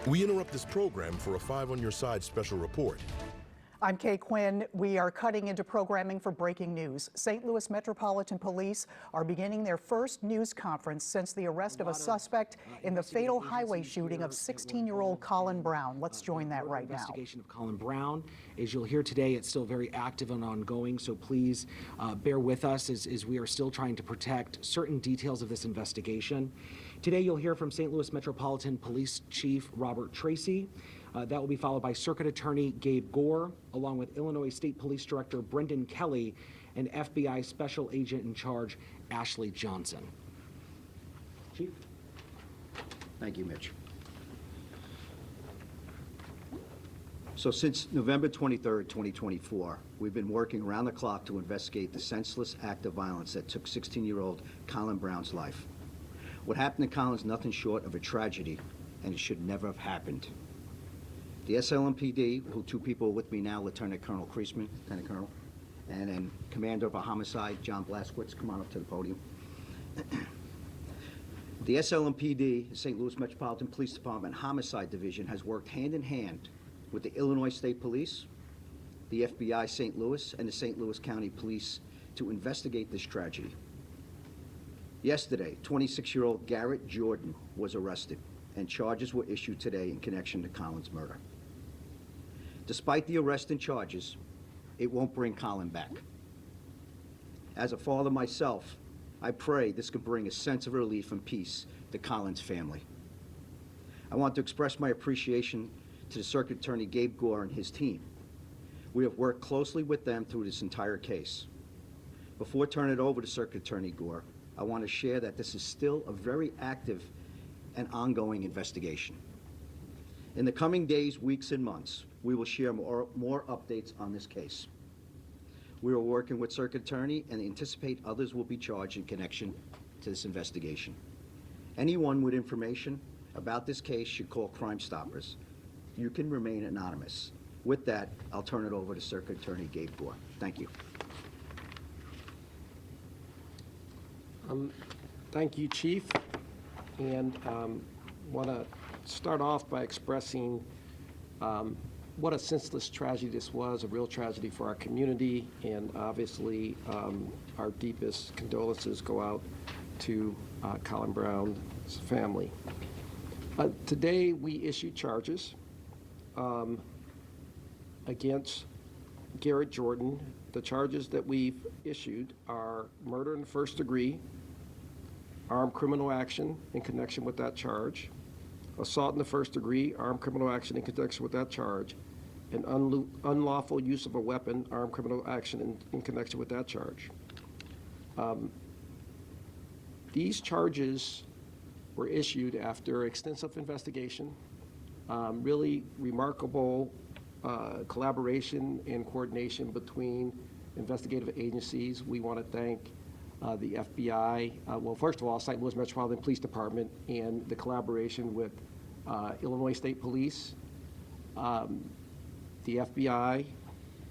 We interrupt this program for a 5 on Your Side special report. I'm Kay Quinn. We are cutting into programming for breaking news. St. Louis Metropolitan Police are beginning their first news conference since the arrest of a suspect in the fatal highway shooting of 16-year-old Colin Brown. Let's join that right now. Investigation of Colin Brown. As you'll hear today, it's still very active and ongoing, so please bear with us as we are still trying to protect certain details of this investigation. Today you'll hear from St. Louis Metropolitan Police Chief Robert Tracy. That will be followed by Circuit Attorney Gabe Gore, along with Illinois State Police Director Brendan Kelly and FBI Special Agent in Charge Ashley Johnson. Chief. Thank you, Mitch. So since November 23rd, 2024, we've been working around the clock to investigate the senseless act of violence that took 16-year-old Colin Brown's life. What happened to Colin is nothing short of a tragedy, and it should never have happened. The SLMPD, who two people are with me now, Lieutenant Colonel Kreisman, Lieutenant Colonel, and then Commander of a Homicide, John Blaskowitz, come on up to the podium. The SLMPD, St. Louis Metropolitan Police Department Homicide Division, has worked hand in hand with the Illinois State Police, the FBI St. Louis, and the St. Louis County Police to investigate this tragedy. Yesterday, 26-year-old Garrett Jordan was arrested, and charges were issued today in connection to Colin's murder. Despite the arrest and charges, it won't bring Colin back. As a father myself, I pray this can bring a sense of relief and peace to Colin's family. I want to express my appreciation to the Circuit Attorney Gabe Gore and his team. We have worked closely with them through this entire case. Before turning it over to Circuit Attorney Gore, I want to share that this is still a very active and ongoing investigation. In the coming days, weeks, and months, we will share more updates on this case. We are working with Circuit Attorney and anticipate others will be charged in connection to this investigation. Anyone with information about this case should call Crime Stoppers. You can remain anonymous. With that, I'll turn it over to Circuit Attorney Gabe Gore. Thank you. Thank you, Chief. And want to start off by expressing what a senseless tragedy this was, a real tragedy for our community, and obviously our deepest condolences go out to Colin Brown's family. Today we issued charges against Garrett Jordan. The charges that we've issued are murder in the first degree, armed criminal action in connection with that charge, assault in the first degree, armed criminal action in connection with that charge, and unlawful use of a weapon, armed criminal action in connection with that charge. These charges were issued after extensive investigation, really remarkable collaboration and coordination between investigative agencies. We want to thank the FBI, well, first of all, St. Louis Metropolitan Police Department and the collaboration with Illinois State Police, the FBI,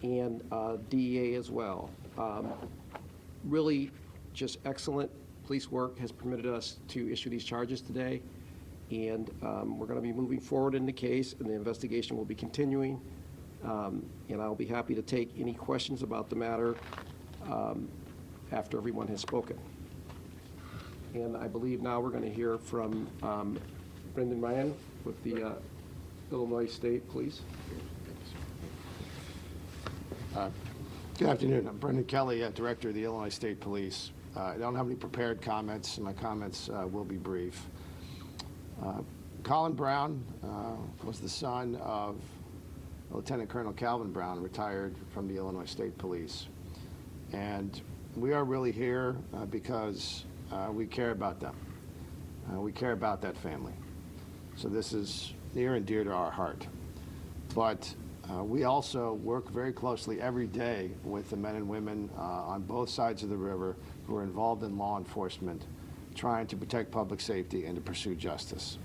and DEA as well. Really just excellent police work has permitted us to issue these charges today, and we're going to be moving forward in the case, and the investigation will be continuing, and I'll be happy to take any questions about the matter after everyone has spoken. And I believe now we're going to hear from Brendan Ryan with the Illinois State Police. Good afternoon. I'm Brendan Kelly, Director of the Illinois State Police. I don't have any prepared comments. My comments will be brief. Colin Brown was the son of Lieutenant Colonel Calvin Brown, retired from the Illinois State Police. And we are really here because we care about them. We care about that family. So this is near and dear to our heart. But we also work very closely every day with the men and women on both sides of the river who are involved in law enforcement, trying to protect public safety and to pursue justice.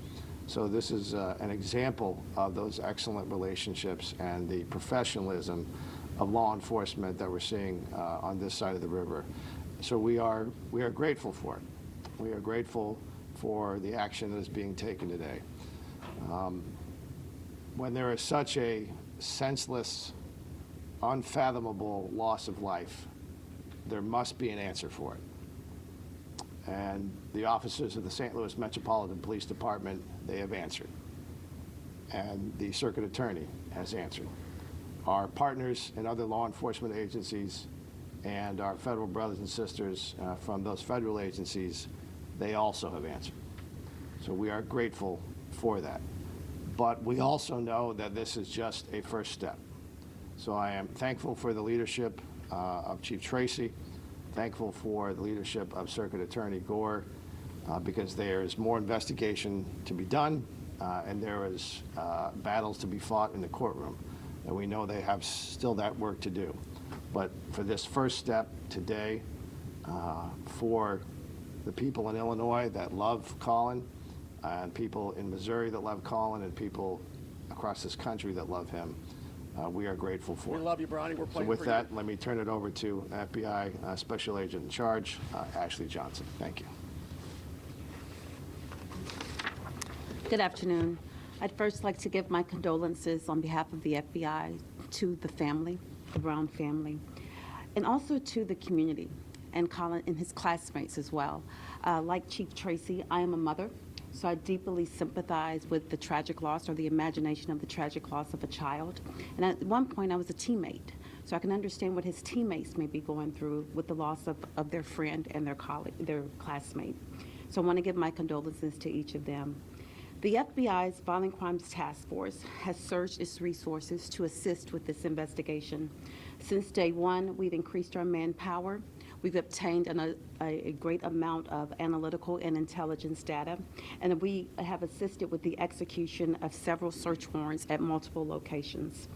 So this is an example of those excellent relationships and the professionalism of law enforcement that we're seeing on this side of the river. So we are grateful for it. We are grateful for the action that is being taken today. when there is such a senseless, unfathomable loss of life, there must be an answer for it. And the officers of the St. Louis Metropolitan Police Department, they have answered. And the circuit attorney has answered. Our partners in other law enforcement agencies and our federal brothers and sisters from those federal agencies, they also have answered. So we are grateful for that. But we also know that this is just a first step. So I am thankful for the leadership of Chief Tracy, thankful for the leadership of Circuit Attorney Gore, because there is more investigation to be done, and there is battles to be fought in the courtroom. And we know they have still that work to do. But for this first step today, for the people in Illinois that love Colin, and people in Missouri that love Colin, and people across this country that love him, we are grateful for it. We love you, Bronny. We're So playing with for that, let me turn it over to FBI Special Agent in Charge, Ashley Johnson. Thank you. Good afternoon. I'd first like to give my condolences on behalf of the FBI to the family, the Brown family, and also to the community and Colin and his classmates as well. Like Chief Tracy, I am a mother, so I deeply sympathize with the tragic loss or the imagination of the tragic loss of a child. And at one point, I was a teammate, so I can understand what his teammates may be going through with the loss of their friend and their colleague, their classmate. So I want to give my condolences to each of them. The FBI's Violent Crimes Task Force has surged its resources to assist with this investigation. Since day one, we've increased our manpower. We've obtained a great amount of analytical and intelligence data, and we have assisted with the execution of several search warrants at multiple locations.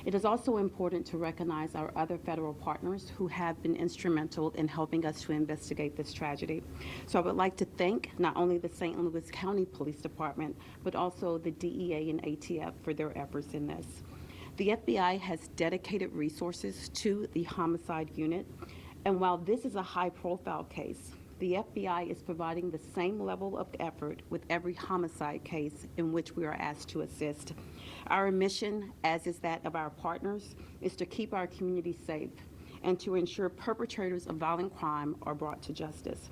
It is also important to recognize our other federal partners who have been instrumental in helping us to investigate this tragedy. So I would like to thank not only the St. Louis County Police Department, but also the DEA and ATF for their efforts in this. The FBI has dedicated resources to the homicide unit, and while this is a high-profile case, the FBI is providing the same level of effort with every homicide case in which we are asked to assist. Our mission, as is that of our partners, is to keep our community safe and to ensure perpetrators of violent crime are brought to justice.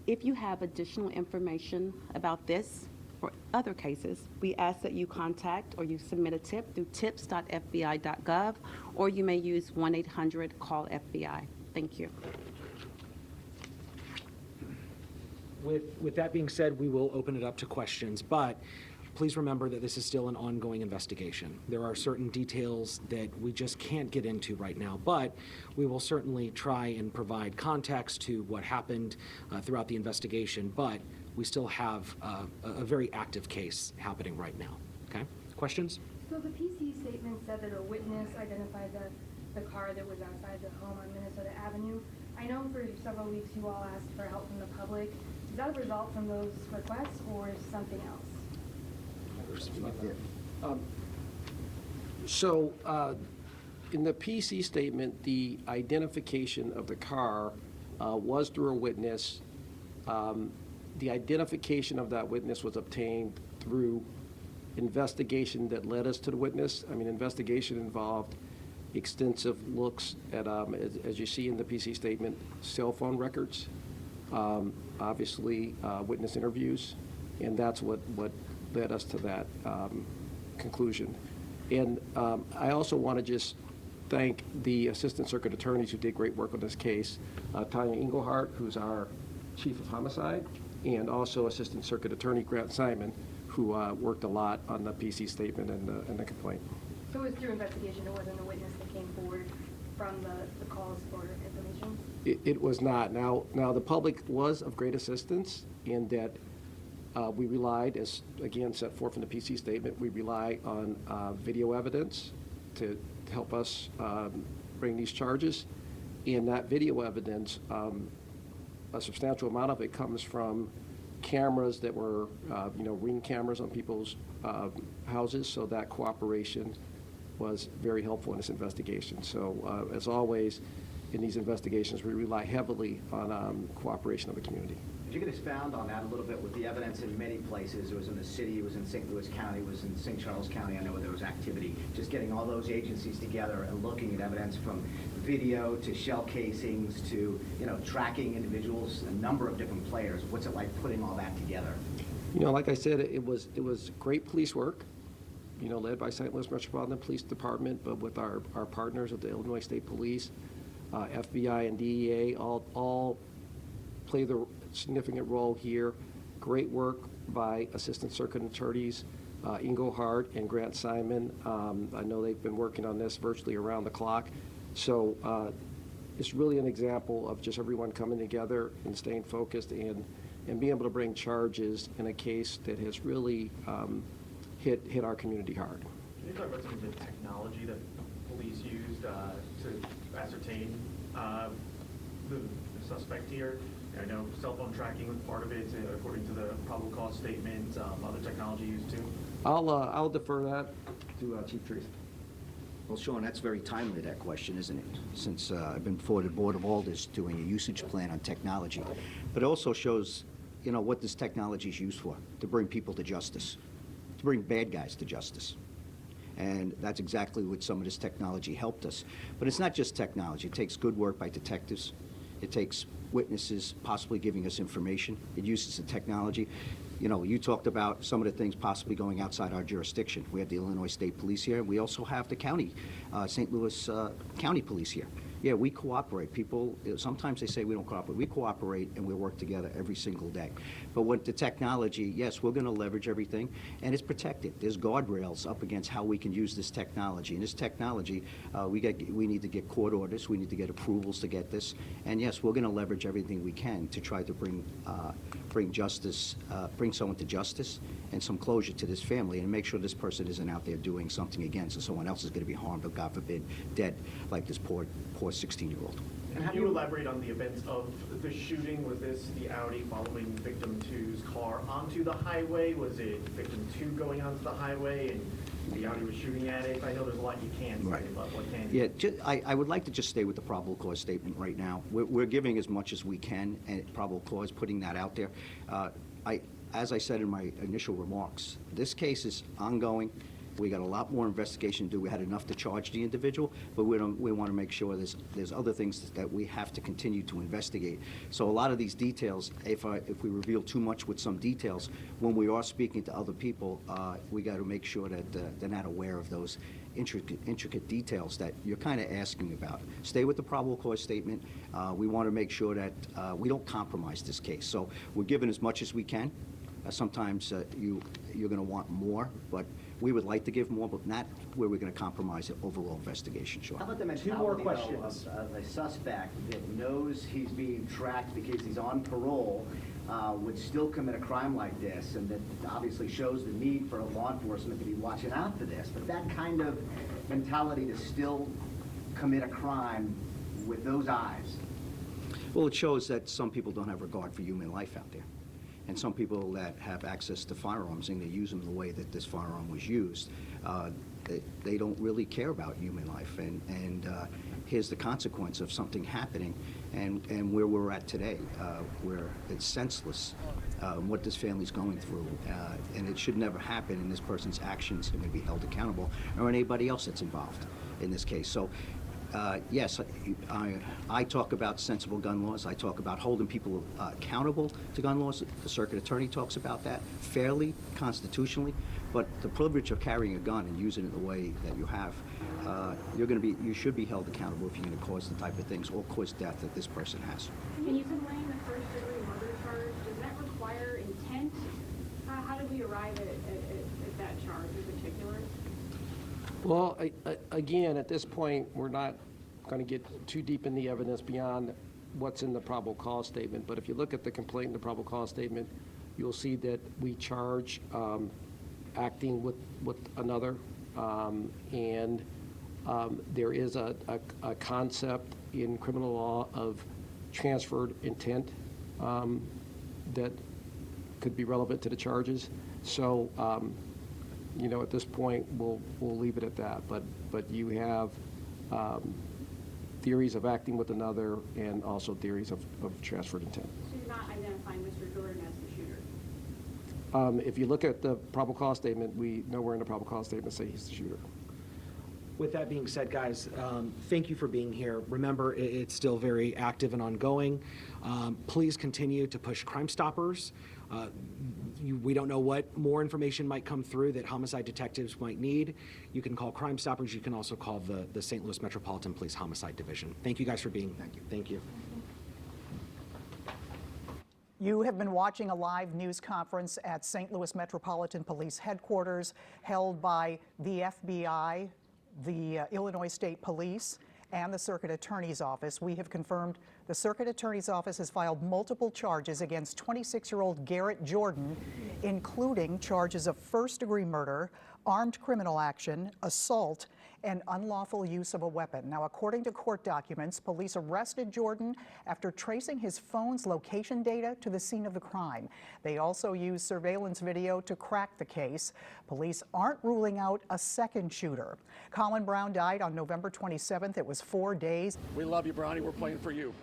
If you have additional information about this or other cases, we ask that you contact or you submit a tip through tips.fbi.gov, or you may use 1-800-CALL-FBI. Thank you. With that being said, we will open it up to questions, but please remember that this is still an ongoing investigation. There are certain details that we just can't get into right now, but we will certainly try and provide context to what happened throughout the investigation, but we still have a very active case happening right now. Okay? Questions? So the PC statement said that a witness identified the car that was outside the home on Minnesota Avenue. I know for several weeks you all asked for help from the public. Is that a result from those requests or something else? In the PC statement, the identification of the car was through a witness. The identification of that witness was obtained through investigation that led us to the witness. I mean, investigation involved extensive looks at, as you see in the PC statement, cell phone records, obviously witness interviews, and that's what led us to that conclusion. And I also want to just thank the Assistant Circuit Attorneys who did great work on this case, Tanya Engelhardt, who's our Chief of Homicide, and also Assistant Circuit Attorney Grant Simon, who worked a lot on the PC statement and the complaint. So it was through investigation, it wasn't a witness that came forward from the calls for information? It was not. Now the public was of great assistance in that we relied, as again set forth in the PC statement, we rely on video evidence to help us bring these charges. And that video evidence, a substantial amount of it comes from cameras that were, Ring cameras on people's houses, so that cooperation was very helpful in this investigation. So as always, in these investigations, we rely heavily on cooperation of the community. Could you could expound on that a little bit with the evidence in many places? It was in the city, it was in St. Louis County, it was in St. Charles County. I know there was activity. Just getting all those agencies together and looking at evidence from video to shell casings to, tracking individuals, a number of different players. What's it like putting all that together? Like I said, it was great police work, led by St. Louis Metropolitan Police Department, but with our partners at the Illinois State Police, FBI and DEA all play the significant role here. Great work by Assistant Circuit Attorneys Ingo Hart and Grant Simon. I know they've been working on this virtually around the clock. So it's really an example of just everyone coming together and staying focused and being able to bring charges in a case that has really hit our community hard. Can you talk about some of the technology that police used to ascertain the suspect here? I know cell phone tracking was part of it, according to the probable cause statement. Other technology used too. I'll defer that to Chief Trees. Well, Sean, that's very timely, that question, isn't it? Since I've been before the Board of Alders doing a usage plan on technology. But it also shows, what this technology is used for, to bring people to justice, to bring bad guys to justice. And that's exactly what some of this technology helped us. But it's not just technology. It takes good work by detectives. It takes witnesses possibly giving us information. It uses the technology. You talked about some of the things possibly going outside our jurisdiction. We have the Illinois State Police here. We also have the county, St. Louis County Police here. Yeah, we cooperate. People, sometimes they say we don't cooperate. We cooperate and we work together every single day. But with the technology, yes, we're going to leverage everything, and it's protected. There's guardrails up against how we can use this technology. And this technology, we need to get court orders. We need to get approvals to get this. And yes, we're going to leverage everything we can to try to bring justice, bring someone to justice and some closure to this family, and make sure this person isn't out there doing something again, so someone else is going to be harmed or, God forbid, dead, like this poor 16-year-old. And can you elaborate on the events of the shooting? Was this the Audi following victim 2's car onto the highway? Was it victim 2 going onto the highway and the Audi was shooting at it? I know there's a lot you can't say, but what can you? Yeah, I would like to just stay with the probable cause statement right now. We're giving as much as we can, and probable cause, putting that out there. As I said in my initial remarks, this case is ongoing. We got a lot more investigation to do. We had enough to charge the individual, but we want to make sure there's other things that we have to continue to investigate. So a lot of these details, if we reveal too much with some details, when we are speaking to other people, we got to make sure that they're not aware of those intricate details that you're kind of asking about. Stay with the probable cause statement. We want to make sure that we don't compromise this case. So we're giving as much as we can. Sometimes you're going to want more, but we would like to give more, but not where we're going to compromise the overall investigation. Sure. How about the mentality of a suspect that knows he's being tracked because he's on parole, would still commit a crime like this, and that obviously shows the need for law enforcement to be watching out for this, but that kind of mentality to still commit a crime with those eyes? Well, it shows that some people don't have regard for human life out there. And some people that have access to firearms and they use them the way that this firearm was used, they don't really care about human life. And here's the consequence of something happening, and where we're at today, where it's senseless what this family's going through, and it should never happen. And this person's actions are going to be held accountable, or anybody else that's involved in this case. So. Yes, I talk about sensible gun laws. I talk about holding people accountable to gun laws. The circuit attorney talks about that fairly, constitutionally. But the privilege of carrying a gun and using it the way that you have, you should be held accountable if you're going to cause the type of things or cause death that this person has. Can you explain the first-degree murder charge? Does that require intent? How did we arrive at that charge in particular? Well, again, at this point, we're not going to get too deep in the evidence beyond what's in the probable cause statement. But if you look at the complaint in the probable cause statement, you'll see that we charge acting with another, and there is a concept in criminal law of transferred intent that could be relevant to the charges. So. At this point, we'll leave it at that. But you have theories of acting with another and also theories of transferred intent. So you're not identifying Mr. Jordan as the shooter? If you look at the probable cause statement, we nowhere in the probable cause statement say he's the shooter. With that being said, guys, thank you for being here. Remember, it's still very active and ongoing. Please continue to push Crime Stoppers. We don't know what more information might come through that homicide detectives might need. You can call Crime Stoppers. You can also call the St. Louis Metropolitan Police Homicide Division. Thank you guys for being here. Thank you. You have been watching a live news conference at St. Louis Metropolitan Police Headquarters held by the FBI, the Illinois State Police, and the Circuit Attorney's Office. We have confirmed the Circuit Attorney's Office has filed multiple charges against 26-year-old Garrett Jordan, including charges of first-degree murder, armed criminal action, assault, and unlawful use of a weapon. Now, according to court documents, police arrested Jordan after tracing his phone's location data to the scene of the crime. They also used surveillance video to crack the case. Police aren't ruling out a second shooter. Colin Brown died on November 27th. It was 4 days. We love you, Brownie. We're playing for you.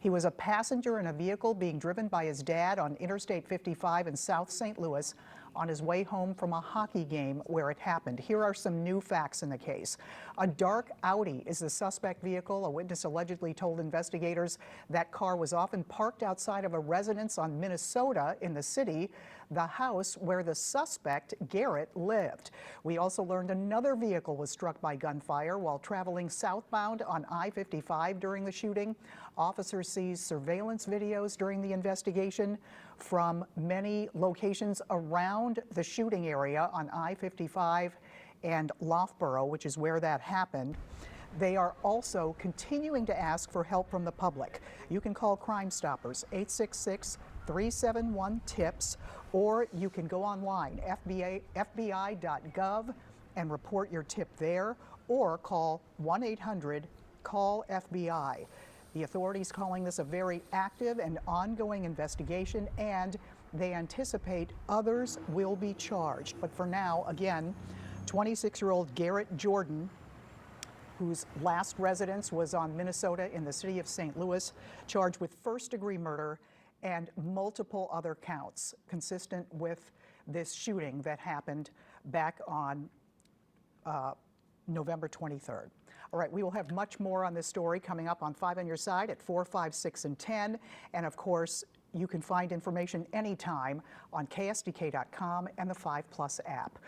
He was a passenger in a vehicle being driven by his dad on Interstate 55 in South St. Louis on his way home from a hockey game where it happened. Here are some new facts in the case. A dark Audi is the suspect vehicle. A witness allegedly told investigators that car was often parked outside of a residence on Minnesota in the city, the house where the suspect, Garrett, lived. We also learned another vehicle was struck by gunfire while traveling southbound on I-55 during the shooting. Officers seized surveillance videos during the investigation from many locations around the shooting area on I-55 and Loughborough, which is where that happened. They are also continuing to ask for help from the public. You can call Crime Stoppers, 866-371-TIPS, or you can go online, fbi.gov, and report your tip there, or call 1-800-CALL-FBI. The authorities calling this a very active and ongoing investigation, and they anticipate others will be charged. But for now, again, 26-year-old Garrett Jordan, whose last residence was on Minnesota in the city of St. Louis, charged with first-degree murder and multiple other counts consistent with this shooting that happened back on November 23rd. All right, we will have much more on this story coming up on 5 on Your Side at 4, 5, 6, and 10. And of course, you can find information anytime on ksdk.com and the 5+ app.